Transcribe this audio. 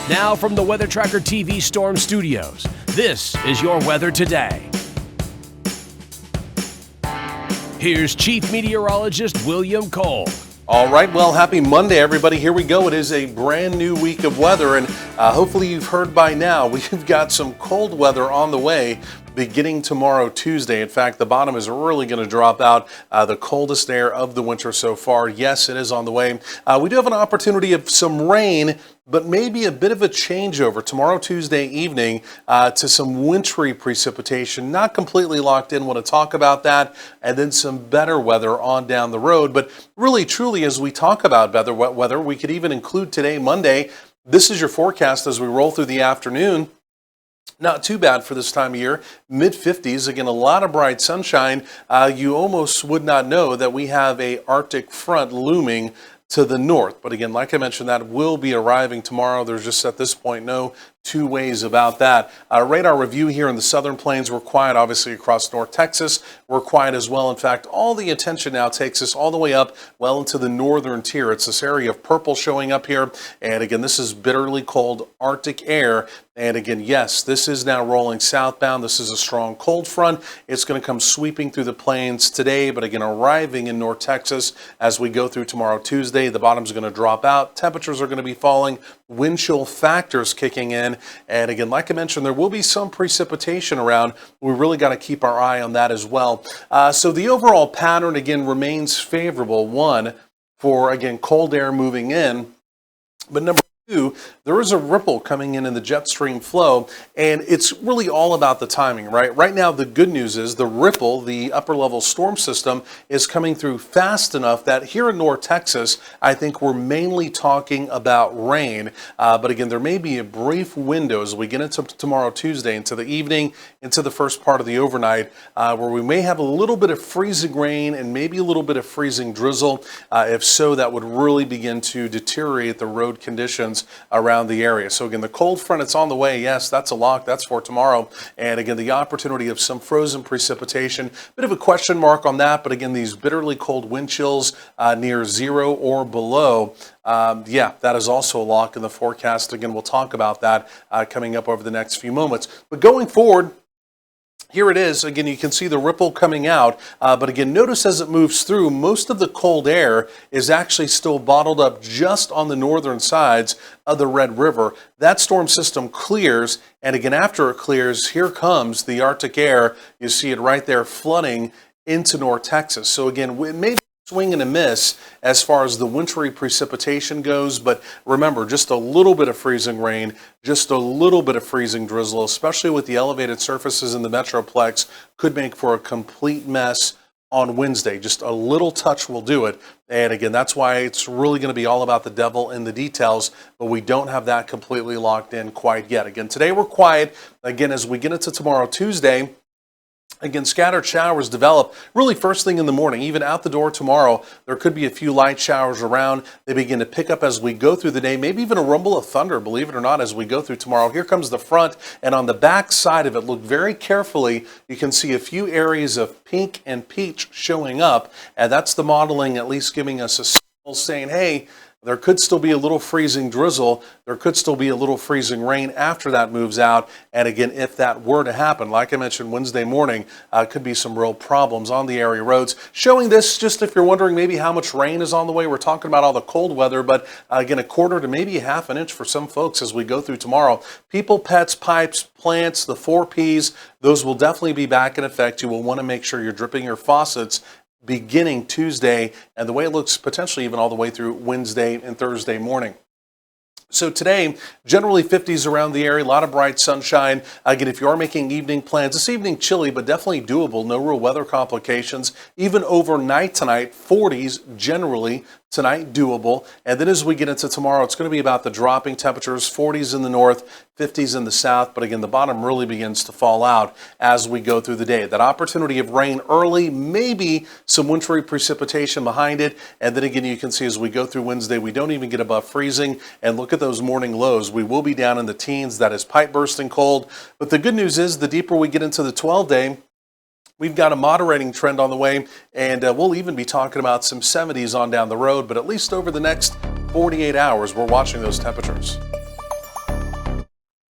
Now from the Weather Tracker TV Storm Studios, this is your weather today. Here's Chief Meteorologist William Cole. All right, well, happy Monday, everybody. Here we go. It is a brand new week of weather, and hopefully you've heard by now, we've got some cold weather on the way beginning tomorrow, Tuesday. In fact, the bottom is really going to drop out, the coldest air of the winter so far. Yes, it is on the way. We do have an opportunity of some rain, but maybe a bit of a changeover tomorrow, Tuesday evening, to some wintry precipitation. Not completely locked in. Want to talk about that, and then some better weather on down the road. But really, truly, as we talk about better weather, we could even include today, Monday. This is your forecast as we roll through the afternoon. Not too bad for this time of year, mid-50s. Again, a lot of bright sunshine. You almost would not know that we have a Arctic front looming to the north. But again, like I mentioned, that will be arriving tomorrow. There's just at this point no two ways about that. Radar review here in the southern plains. We're quiet, obviously, across North Texas. We're quiet as well. In fact, all the attention now takes us all the way up well into the northern tier. It's this area of purple showing up here. And again, this is bitterly cold Arctic air. And again, yes, this is now rolling southbound. This is a strong cold front. It's going to come sweeping through the plains today, but again, arriving in North Texas as we go through tomorrow, Tuesday. The bottom's going to drop out. Temperatures are going to be falling. Wind chill factors kicking in. And again, like I mentioned, there will be some precipitation around. We really got to keep our eye on that as well. So the overall pattern, again, remains favorable. One, for, again, cold air moving in. But number two, there is a ripple coming in the jet stream flow, and it's really all about the timing, right? Right now, the good news is the ripple, the upper level storm system, is coming through fast enough that here in North Texas, I think we're mainly talking about rain. But again, there may be a brief window as we get into tomorrow, Tuesday, into the evening, into the first part of the overnight, where we may have a little bit of freezing rain and maybe a little bit of freezing drizzle. If so, that would really begin to deteriorate the road conditions around the area. So again, the cold front, it's on the way. Yes, that's a lock. That's for tomorrow. And again, the opportunity of some frozen precipitation. Bit of a question mark on that, but again, these bitterly cold wind chills near 0 or below. Yeah, that is also a lock in the forecast. Again, we'll talk about that coming up over the next few moments. But going forward, here it is. Again, you can see the ripple coming out, but again, notice as it moves through, most of the cold air is actually still bottled up just on the northern sides of the Red River. That storm system clears, and again, after it clears, here comes the Arctic air. You see it right there flooding into North Texas. So again, it may be swing and a miss as far as the wintry precipitation goes, but remember, just a little bit of freezing rain, just a little bit of freezing drizzle, especially with the elevated surfaces in the Metroplex, could make for a complete mess on Wednesday. Just a little touch will do it. And again, that's why it's really going to be all about the devil in the details, but we don't have that completely locked in quite yet. Again, today we're quiet. Again, as we get into tomorrow, Tuesday, again, scattered showers develop really first thing in the morning. Even out the door tomorrow, there could be a few light showers around. They begin to pick up as we go through the day, maybe even a rumble of thunder, believe it or not, as we go through tomorrow. Here comes the front, and on the back side of it, look very carefully. You can see a few areas of pink and peach showing up, and that's the modeling at least giving us a signal saying, hey, there could still be a little freezing drizzle. There could still be a little freezing rain after that moves out. And again, if that were to happen, like I mentioned, Wednesday morning, could be some real problems on the area roads. Showing this, just if you're wondering maybe how much rain is on the way, we're talking about all the cold weather, but again, a quarter to maybe half an inch for some folks as we go through tomorrow. People, pets, pipes, plants, the 4 Ps, those will definitely be back in effect. You will want to make sure you're dripping your faucets beginning Tuesday, and the way it looks potentially even all the way through Wednesday and Thursday morning. So today, generally 50s around the area, a lot of bright sunshine. Again, if you are making evening plans, this evening chilly, but definitely doable. No real weather complications. Even overnight tonight, 40s generally tonight, doable. And then as we get into tomorrow, it's going to be about the dropping temperatures, 40s in the north, 50s in the south. But again, the bottom really begins to fall out as we go through the day. That opportunity of rain early, maybe some wintry precipitation behind it. And then again, you can see as we go through Wednesday, we don't even get above freezing. And look at those morning lows. We will be down in the teens. That is pipe bursting cold. But the good news is the deeper we get into the 12-day, we've got a moderating trend on the way, and we'll even be talking about some 70s on down the road, but at least over the next 48 hours, we're watching those temperatures.